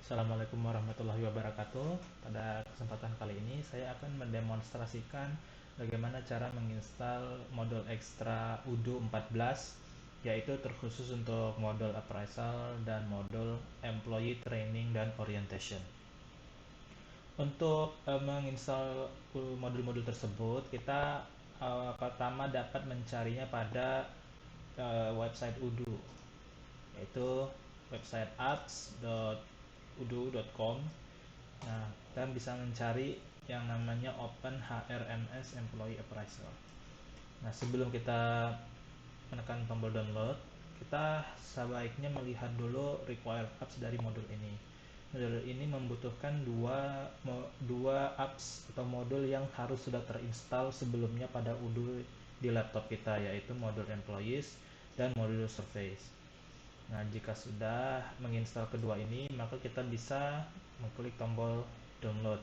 Assalamualaikum warahmatullahi wabarakatuh. Pada kesempatan kali ini saya akan mendemonstrasikan bagaimana cara menginstal modul ekstra Udo 14, yaitu terkhusus untuk modul appraisal dan modul employee training dan orientation. Untuk menginstal modul-modul tersebut, kita pertama dapat mencarinya pada website Udo, yaitu website apps.udo.com. Nah, kita bisa mencari yang namanya Open HRMS Employee Appraisal. Nah, sebelum kita menekan tombol download, kita sebaiknya melihat dulu required apps dari modul ini. Modul ini membutuhkan dua apps atau modul yang harus sudah terinstall sebelumnya pada Udo di laptop kita, yaitu modul Employees dan modul Surveys. Nah, jika sudah menginstal kedua ini, maka kita bisa mengklik tombol download.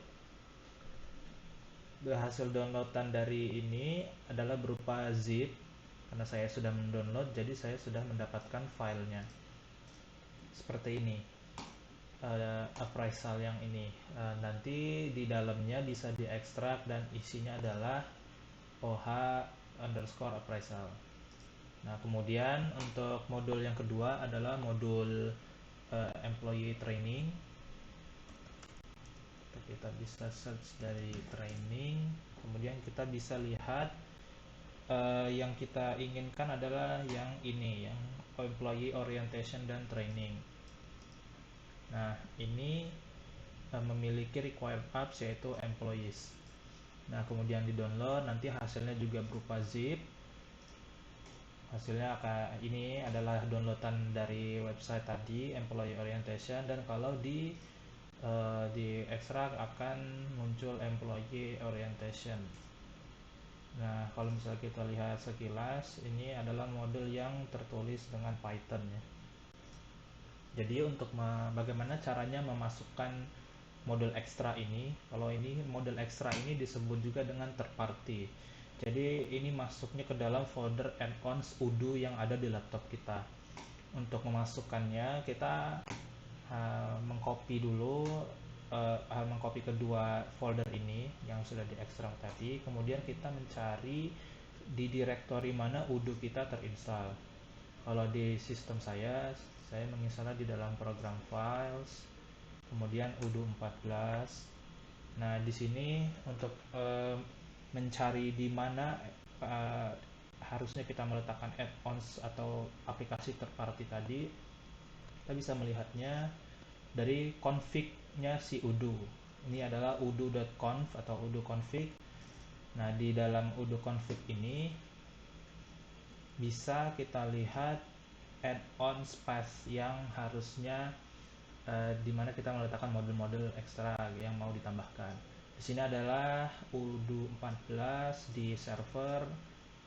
Hasil downloadan dari ini adalah berupa zip. Karena saya sudah mendownload, jadi saya sudah mendapatkan filenya. Seperti ini. Appraisal yang ini. Nanti di dalamnya bisa diekstrak dan isinya adalah OH_appraisal. Nah, kemudian untuk modul yang kedua adalah modul employee training. Kita bisa search dari training, kemudian kita bisa lihat yang kita inginkan adalah yang ini, yang employee orientation dan training. Nah, ini memiliki required apps yaitu employees. Nah, kemudian di download, nanti hasilnya juga berupa zip. Hasilnya ini adalah downloadan dari website tadi, employee orientation, dan kalau di ekstrak akan muncul employee orientation. Nah, kalau misalnya kita lihat sekilas, ini adalah modul yang tertulis dengan Python ya. Jadi untuk bagaimana caranya memasukkan modul ekstra ini, kalau ini modul ekstra ini disebut juga dengan third party. Jadi ini masuknya ke dalam folder add-ons Udo yang ada di laptop kita. Untuk memasukkannya, kita mengcopy dulu, mengcopy kedua folder ini yang sudah diekstrak tadi. Kemudian kita mencari di direktori mana Udo kita terinstall. Kalau di sistem saya menginstalnya di dalam program files, kemudian Udo 14. Nah, di sini untuk mencari di mana harusnya kita meletakkan add-ons atau aplikasi third party tadi, kita bisa melihatnya dari config-nya si Udo. Ini adalah udo.conf atau udo config. Nah, di dalam udo config ini bisa kita lihat add-on path yang harusnya di mana kita meletakkan modul-modul ekstra yang mau ditambahkan. Di sini adalah Udo 14 di server,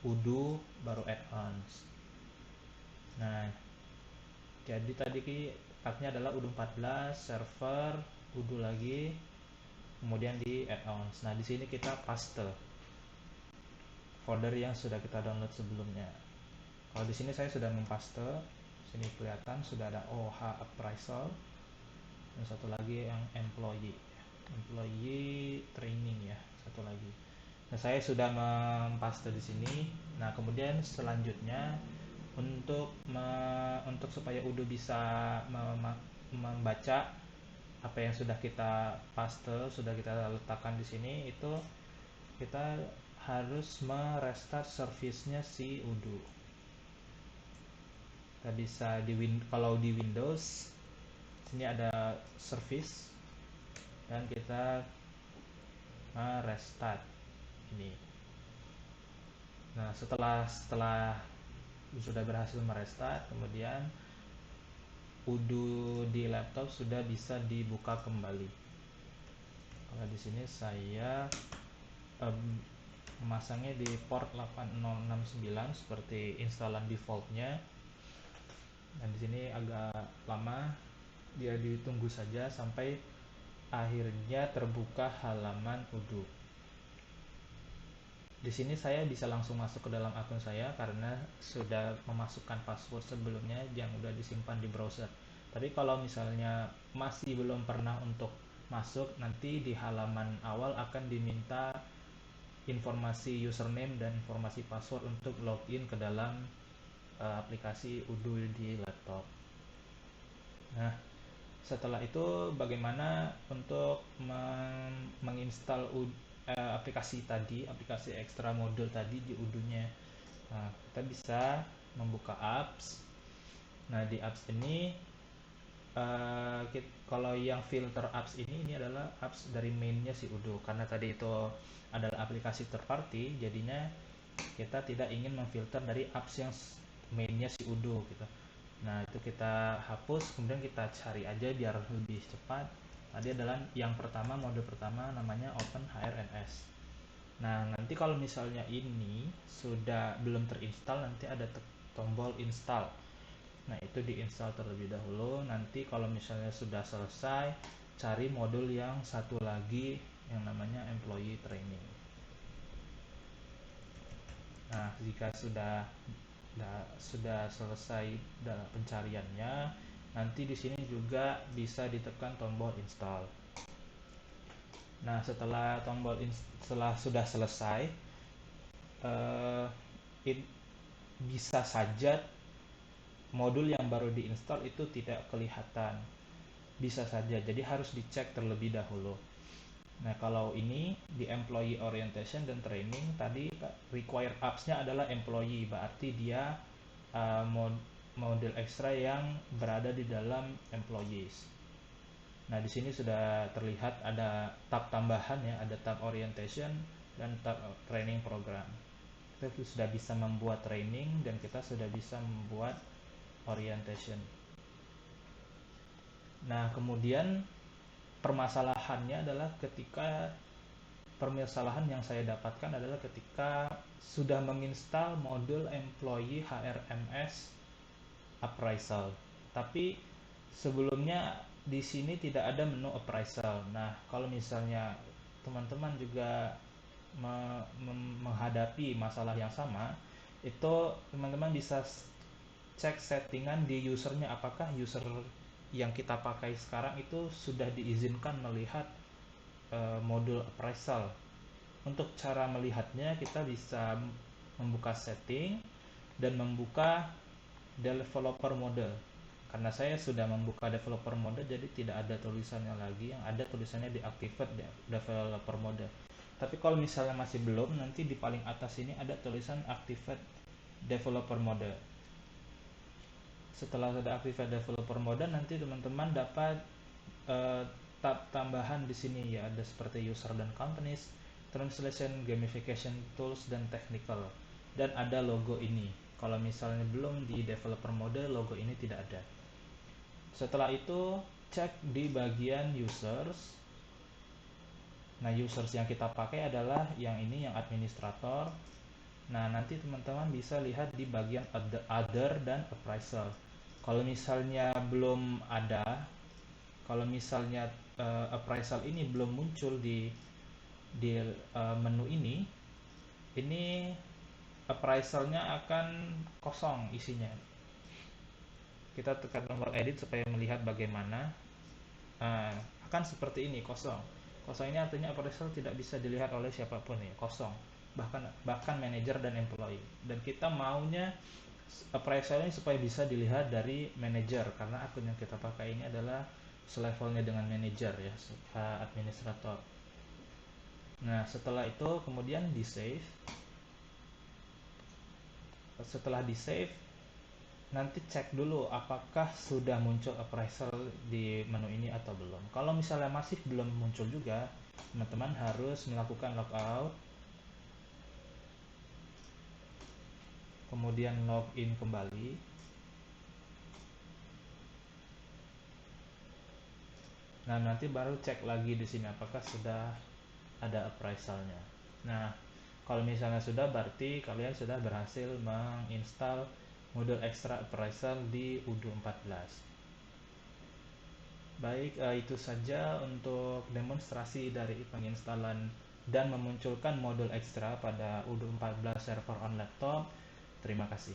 Udo baru add-ons. Nah, jadi tadi pathnya adalah Udo 14 server, Udo lagi, kemudian di add-ons. Nah, di sini kita paste folder yang sudah kita download sebelumnya. Kalau di sini saya sudah mempaste, sini kelihatan sudah ada OH appraisal. Dan satu lagi yang employee training ya, satu lagi. Nah, saya sudah mempaste di sini. Nah, kemudian selanjutnya untuk supaya Udo bisa membaca apa yang sudah kita paste, sudah kita letakkan di sini, itu kita harus merestart service-nya si Udo. Kita bisa kalau di Windows sini ada service dan kita restart ini. Nah, setelah sudah berhasil merestart, kemudian Udo di laptop sudah bisa dibuka kembali. Kalau di sini saya memasangnya di port 8069 seperti instalan defaultnya. Dan di sini agak lama, dia ditunggu saja sampai akhirnya terbuka halaman Udo. Di sini saya bisa langsung masuk ke dalam akun saya karena sudah memasukkan password sebelumnya yang sudah disimpan di browser. Tapi kalau misalnya masih belum pernah untuk masuk, nanti di halaman awal akan diminta informasi username dan informasi password untuk login ke dalam aplikasi Odoo di laptop. Nah, setelah itu bagaimana untuk menginstal aplikasi tadi, aplikasi ekstra modul tadi di Odoo-nya. Nah, kita bisa membuka apps. Nah, di apps ini kalau yang filter apps ini adalah apps dari mainnya si Odoo, karena tadi itu adalah aplikasi third party, jadinya kita tidak ingin memfilter dari apps yang mainnya si Odoo gitu. Nah, itu kita hapus, kemudian kita cari aja biar lebih cepat. Tadi adalah yang pertama, mode pertama namanya Open HRNS. Nah, nanti kalau misalnya ini sudah belum terinstall, nanti ada tombol install. Nah, itu diinstal terlebih dahulu. Nanti kalau misalnya sudah selesai, cari modul yang satu lagi yang namanya Employee Training. Nah, jika sudah selesai pencariannya, nanti di sini juga bisa ditekan tombol install. Nah, setelah sudah selesai, bisa saja modul yang baru diinstal itu tidak kelihatan, bisa saja, jadi harus dicek terlebih dahulu. Nah, kalau ini di employee orientation dan training tadi required apps-nya adalah employee, berarti dia model ekstra yang berada di dalam employees. Nah, di sini sudah terlihat ada tab tambahan ya, ada tab orientation dan tab training program. Kita sudah bisa membuat training dan kita sudah bisa membuat orientation. Nah, kemudian permasalahannya adalah permasalahan yang saya dapatkan adalah ketika sudah menginstal modul employee HRMS appraisal, tapi sebelumnya di sini tidak ada menu appraisal. Nah, kalau misalnya teman-teman juga menghadapi masalah yang sama, itu teman-teman bisa cek settingan di usernya, apakah user yang kita pakai sekarang itu sudah diizinkan melihat modul appraisal. Untuk cara melihatnya, kita bisa membuka setting dan membuka developer mode. Karena saya sudah membuka developer mode, jadi tidak ada tulisannya lagi, yang ada tulisannya deactivate developer mode. Tapi kalau misalnya masih belum, nanti di paling atas ini ada tulisan activate developer mode. Setelah sudah activate developer mode, nanti teman-teman dapat tab tambahan di sini ya, ada seperti user dan companies, translation, gamification tools, dan technical, dan ada logo ini. Kalau misalnya belum di developer mode, logo ini tidak ada. Setelah itu cek di bagian users. Nah, users yang kita pakai adalah yang ini, yang administrator. Nah, nanti teman-teman bisa lihat di bagian other dan appraisal. Kalau misalnya belum ada, kalau misalnya appraisal ini belum muncul di menu ini appraisalnya akan kosong isinya. Kita tekan tombol edit supaya melihat bagaimana. Akan seperti ini, kosong. Kosong ini artinya appraisal tidak bisa dilihat oleh siapapun ya, kosong. Bahkan manajer dan employee. Dan kita maunya appraisal ini supaya bisa dilihat dari manajer, karena akun yang kita pakai ini adalah selevelnya dengan manajer ya, administrator. Nah, setelah itu kemudian di save. Setelah di save, nanti cek dulu apakah sudah muncul appraisal di menu ini atau belum. Kalau misalnya masih belum muncul juga, teman-teman harus melakukan logout, kemudian login kembali. Nah, nanti baru cek lagi di sini apakah sudah ada appraisalnya. Nah, kalau misalnya sudah, berarti kalian sudah berhasil menginstal modul ekstra appraisal di Odoo 14. Baik, itu saja untuk demonstrasi dari penginstalan dan memunculkan modul ekstra pada Odoo 14 server on laptop. Terima kasih.